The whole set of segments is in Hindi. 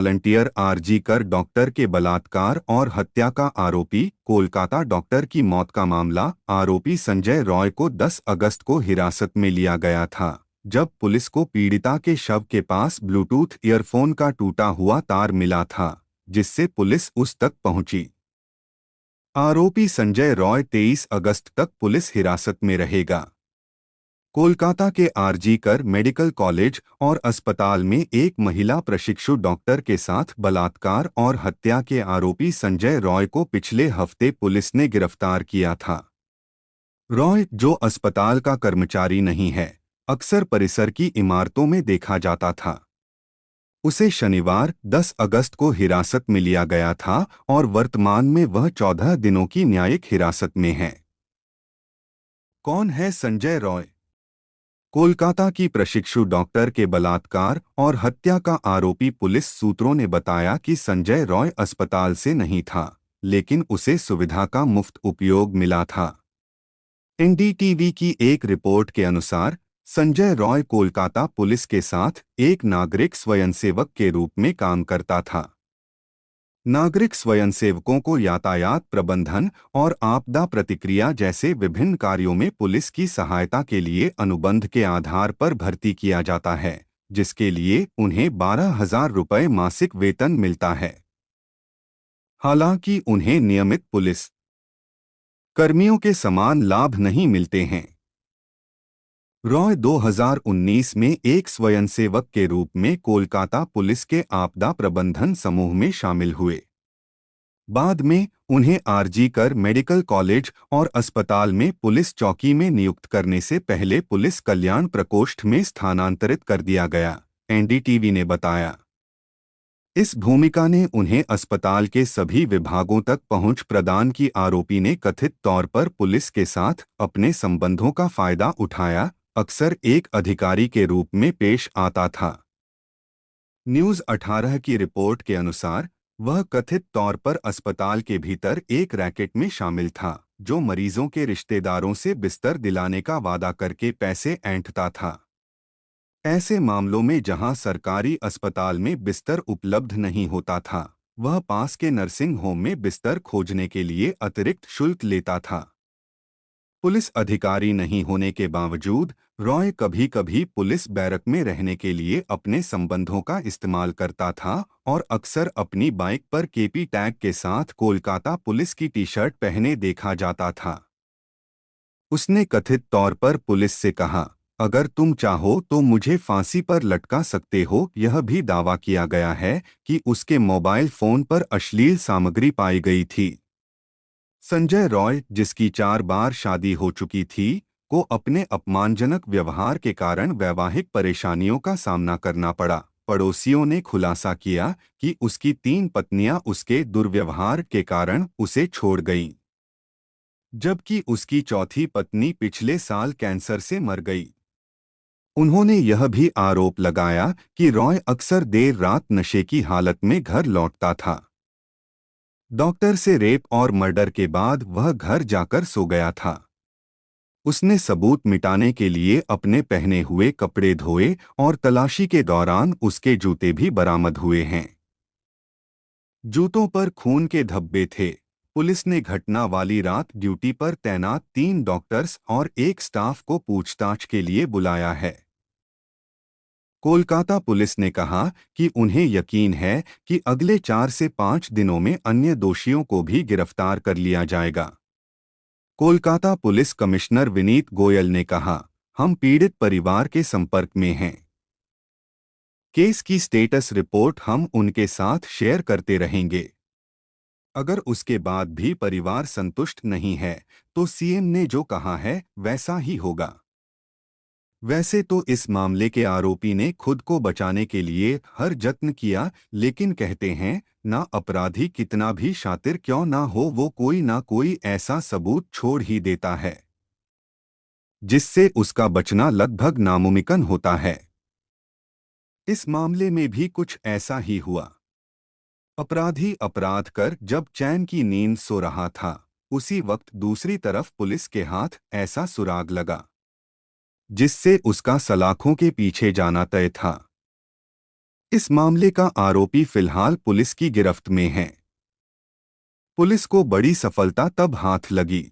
वॉलंटियर आरजी कर डॉक्टर के बलात्कार और हत्या का आरोपी। कोलकाता डॉक्टर की मौत का मामला। आरोपी संजय रॉय को 10 अगस्त को हिरासत में लिया गया था, जब पुलिस को पीड़िता के शव के पास ब्लूटूथ ईयरफोन का टूटा हुआ तार मिला था, जिससे पुलिस उस तक पहुंची। आरोपी संजय रॉय 23 अगस्त तक पुलिस हिरासत में रहेगा। कोलकाता के आरजी कर मेडिकल कॉलेज और अस्पताल में एक महिला प्रशिक्षु डॉक्टर के साथ बलात्कार और हत्या के आरोपी संजय रॉय को पिछले हफ्ते पुलिस ने गिरफ्तार किया था। रॉय, जो अस्पताल का कर्मचारी नहीं है, अक्सर परिसर की इमारतों में देखा जाता था। उसे शनिवार 10 अगस्त को हिरासत में लिया गया था और वर्तमान में वह 14 दिनों की न्यायिक हिरासत में है। कौन है संजय रॉय? कोलकाता की प्रशिक्षु डॉक्टर के बलात्कार और हत्या का आरोपी। पुलिस सूत्रों ने बताया कि संजय रॉय अस्पताल से नहीं था, लेकिन उसे सुविधा का मुफ्त उपयोग मिला था। एनडीटीवी की एक रिपोर्ट के अनुसार संजय रॉय कोलकाता पुलिस के साथ एक नागरिक स्वयंसेवक के रूप में काम करता था। नागरिक स्वयंसेवकों को यातायात प्रबंधन और आपदा प्रतिक्रिया जैसे विभिन्न कार्यों में पुलिस की सहायता के लिए अनुबंध के आधार पर भर्ती किया जाता है, जिसके लिए उन्हें 12,000 रुपये मासिक वेतन मिलता है। हालांकि उन्हें नियमित पुलिस कर्मियों के समान लाभ नहीं मिलते हैं। रॉय 2019 में एक स्वयंसेवक के रूप में कोलकाता पुलिस के आपदा प्रबंधन समूह में शामिल हुए। बाद में उन्हें आरजी कर मेडिकल कॉलेज और अस्पताल में पुलिस चौकी में नियुक्त करने से पहले पुलिस कल्याण प्रकोष्ठ में स्थानांतरित कर दिया गया, एनडीटीवी ने बताया। इस भूमिका ने उन्हें अस्पताल के सभी विभागों तक पहुंच प्रदान की। आरोपी ने कथित तौर पर पुलिस के साथ अपने संबंधों का फायदा उठाया, अक्सर एक अधिकारी के रूप में पेश आता था। न्यूज़ 18 की रिपोर्ट के अनुसार वह कथित तौर पर अस्पताल के भीतर एक रैकेट में शामिल था, जो मरीजों के रिश्तेदारों से बिस्तर दिलाने का वादा करके पैसे ऐंठता था। ऐसे मामलों में जहां सरकारी अस्पताल में बिस्तर उपलब्ध नहीं होता था, वह पास के नर्सिंग होम में बिस्तर खोजने के लिए अतिरिक्त शुल्क लेता था। पुलिस अधिकारी नहीं होने के बावजूद रॉय कभी-कभी पुलिस बैरक में रहने के लिए अपने संबंधों का इस्तेमाल करता था और अक्सर अपनी बाइक पर केपी टैग के साथ कोलकाता पुलिस की टी-शर्ट पहने देखा जाता था। उसने कथित तौर पर पुलिस से कहा, अगर तुम चाहो तो मुझे फांसी पर लटका सकते हो। यह भी दावा किया गया है कि उसके मोबाइल फोन पर अश्लील सामग्री पाई गई थी। संजय रॉय, जिसकी 4 बार शादी हो चुकी थी, को अपने अपमानजनक व्यवहार के कारण वैवाहिक परेशानियों का सामना करना पड़ा। पड़ोसियों ने खुलासा किया कि उसकी 3 पत्नियां उसके दुर्व्यवहार के कारण उसे छोड़ गईं, जबकि उसकी चौथी पत्नी पिछले साल कैंसर से मर गई। उन्होंने यह भी आरोप लगाया कि रॉय अक्सर देर रात नशे की हालत में घर लौटता था। डॉक्टर से रेप और मर्डर के बाद वह घर जाकर सो गया था। उसने सबूत मिटाने के लिए अपने पहने हुए कपड़े धोए और तलाशी के दौरान उसके जूते भी बरामद हुए हैं। जूतों पर खून के धब्बे थे। पुलिस ने घटना वाली रात ड्यूटी पर तैनात 3 डॉक्टर्स और एक स्टाफ को पूछताछ के लिए बुलाया है। कोलकाता पुलिस ने कहा कि उन्हें यकीन है कि अगले 4 से 5 दिनों में अन्य दोषियों को भी गिरफ्तार कर लिया जाएगा। कोलकाता पुलिस कमिश्नर विनीत गोयल ने कहा, हम पीड़ित परिवार के संपर्क में हैं। केस की स्टेटस रिपोर्ट हम उनके साथ शेयर करते रहेंगे। अगर उसके बाद भी परिवार संतुष्ट नहीं है, तो सीएम ने जो कहा है वैसा ही होगा। वैसे तो इस मामले के आरोपी ने खुद को बचाने के लिए हर जत्न किया, लेकिन कहते हैं ना, अपराधी कितना भी शातिर क्यों ना हो, वो कोई ना कोई ऐसा सबूत छोड़ ही देता है जिससे उसका बचना लगभग नामुमकिन होता है। इस मामले में भी कुछ ऐसा ही हुआ। अपराधी अपराध कर जब चैन की नींद सो रहा था, उसी वक्त दूसरी तरफ पुलिस के हाथ ऐसा सुराग लगा जिससे उसका सलाखों के पीछे जाना तय था। इस मामले का आरोपी फिलहाल पुलिस की गिरफ्त में है। पुलिस को बड़ी सफलता तब हाथ लगी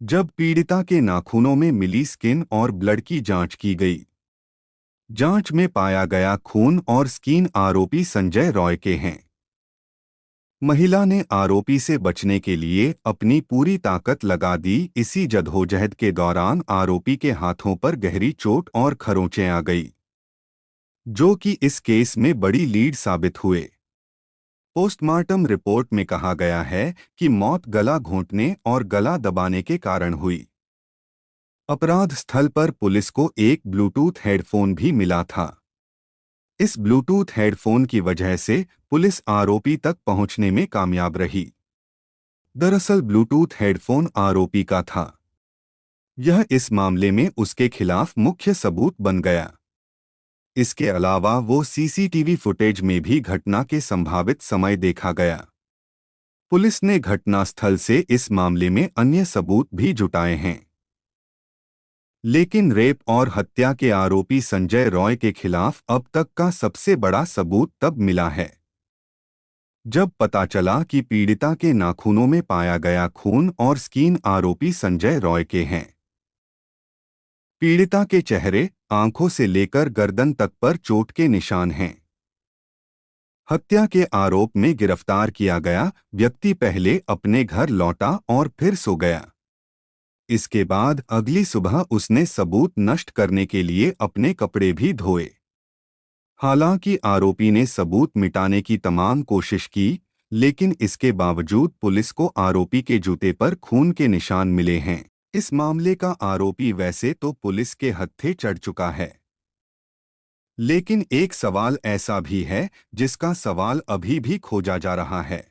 जब पीड़िता के नाखूनों में मिली स्किन और ब्लड की जांच की गई। जांच में पाया गया खून और स्किन आरोपी संजय रॉय के हैं। महिला ने आरोपी से बचने के लिए अपनी पूरी ताकत लगा दी। इसी जद्दोजहद के दौरान आरोपी के हाथों पर गहरी चोट और खरोंचें आ गई, जो कि इस केस में बड़ी लीड साबित हुए। पोस्टमार्टम रिपोर्ट में कहा गया है कि मौत गला घोंटने और गला दबाने के कारण हुई। अपराध स्थल पर पुलिस को एक ब्लूटूथ हेडफोन भी मिला था। इस ब्लूटूथ हेडफोन की वजह से पुलिस आरोपी तक पहुंचने में कामयाब रही। दरअसल ब्लूटूथ हेडफोन आरोपी का था। यह इस मामले में उसके खिलाफ मुख्य सबूत बन गया। इसके अलावा वो सीसीटीवी फुटेज में भी घटना के संभावित समय देखा गया। पुलिस ने घटनास्थल से इस मामले में अन्य सबूत भी जुटाए हैं, लेकिन रेप और हत्या के आरोपी संजय रॉय के खिलाफ अब तक का सबसे बड़ा सबूत तब मिला है जब पता चला कि पीड़िता के नाखूनों में पाया गया खून और स्किन आरोपी संजय रॉय के हैं। पीड़िता के चेहरे, आंखों से लेकर गर्दन तक पर चोट के निशान हैं। हत्या के आरोप में गिरफ्तार किया गया व्यक्ति पहले अपने घर लौटा और फिर सो गया। इसके बाद अगली सुबह उसने सबूत नष्ट करने के लिए अपने कपड़े भी धोए। हालांकि आरोपी ने सबूत मिटाने की तमाम कोशिश की, लेकिन इसके बावजूद पुलिस को आरोपी के जूते पर खून के निशान मिले हैं। इस मामले का आरोपी वैसे तो पुलिस के हत्थे चढ़ चुका है, लेकिन एक सवाल ऐसा भी है जिसका सवाल अभी भी खोजा जा रहा है।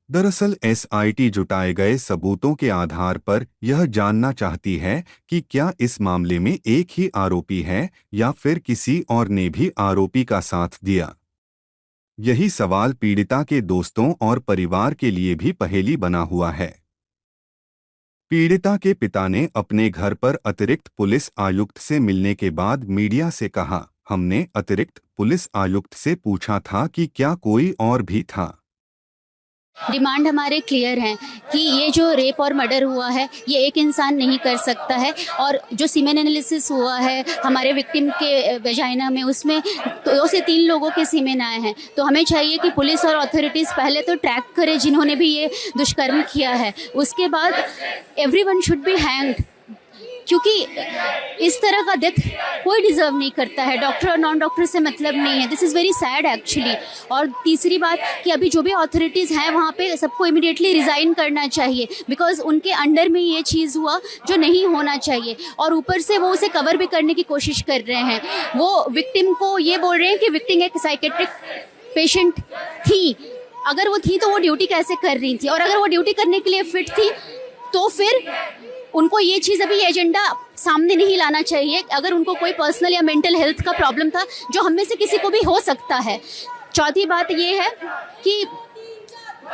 दरअसल एसआईटी जुटाए गए सबूतों के आधार पर यह जानना चाहती है कि क्या इस मामले में एक ही आरोपी है या फिर किसी और ने भी आरोपी का साथ दिया। यही सवाल पीड़िता के दोस्तों और परिवार के लिए भी पहेली बना हुआ है। पीड़िता के पिता ने अपने घर पर अतिरिक्त पुलिस आयुक्त से मिलने के बाद मीडिया से कहा, हमने अतिरिक्त पुलिस आयुक्त से पूछा था कि क्या कोई और भी था। डिमांड हमारे क्लियर हैं कि ये जो रेप और मर्डर हुआ है ये एक इंसान नहीं कर सकता है, और जो सीमेन एनालिसिस हुआ है हमारे विक्टिम के वेजाइना में, उसमें 2 से 3 लोगों के सीमेन आए हैं। तो हमें चाहिए कि पुलिस और अथॉरिटीज़ पहले तो ट्रैक करें जिन्होंने भी ये दुष्कर्म किया है, उसके बाद एवरीवन शुड बी हैंग्ड, क्योंकि इस तरह का डेथ कोई डिज़र्व नहीं करता है। डॉक्टर और नॉन डॉक्टर से मतलब नहीं है। This is very sad actually. और तीसरी बात कि अभी जो भी अथॉरिटीज़ हैं वहाँ पे सबको इमीडिएटली रिज़ाइन करना चाहिए, बिकॉज उनके अंडर में ये चीज़ हुआ जो नहीं होना चाहिए, और ऊपर से वो उसे कवर भी करने की कोशिश कर रहे हैं। वो विक्टिम को ये बोल रहे हैं कि विक्टिम एक साइकेट्रिक पेशेंट थी। अगर वो थी तो वो ड्यूटी कैसे कर रही थी, और अगर वो ड्यूटी करने के लिए फिट थी तो फिर उनको ये चीज़ अभी एजेंडा सामने नहीं लाना चाहिए। अगर उनको कोई पर्सनल या मेंटल हेल्थ का प्रॉब्लम था, जो हम में से किसी को भी हो सकता है। चौथी बात ये है कि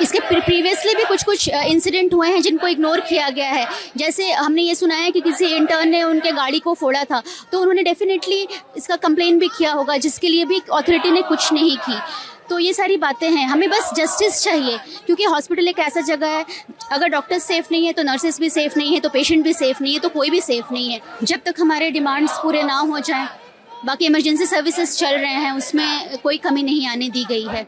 इसके प्रीवियसली भी कुछ इंसिडेंट हुए हैं जिनको इग्नोर किया गया है। जैसे हमने ये सुना है कि किसी इंटर्न ने उनके गाड़ी को फोड़ा था, तो उन्होंने डेफिनेटली इसका कंप्लेन भी किया होगा, जिसके लिए भी अथॉरिटी ने कुछ नहीं की। तो ये सारी बातें हैं, हमें बस जस्टिस चाहिए, क्योंकि हॉस्पिटल एक ऐसा जगह है, अगर डॉक्टर्स सेफ़ नहीं है तो नर्सेस भी सेफ़ नहीं है, तो पेशेंट भी सेफ़ नहीं है, तो कोई भी सेफ़ नहीं है। जब तक हमारे डिमांड्स पूरे ना हो जाएं, बाकी इमरजेंसी सर्विसेज चल रहे हैं, उसमें कोई कमी नहीं आने दी गई है।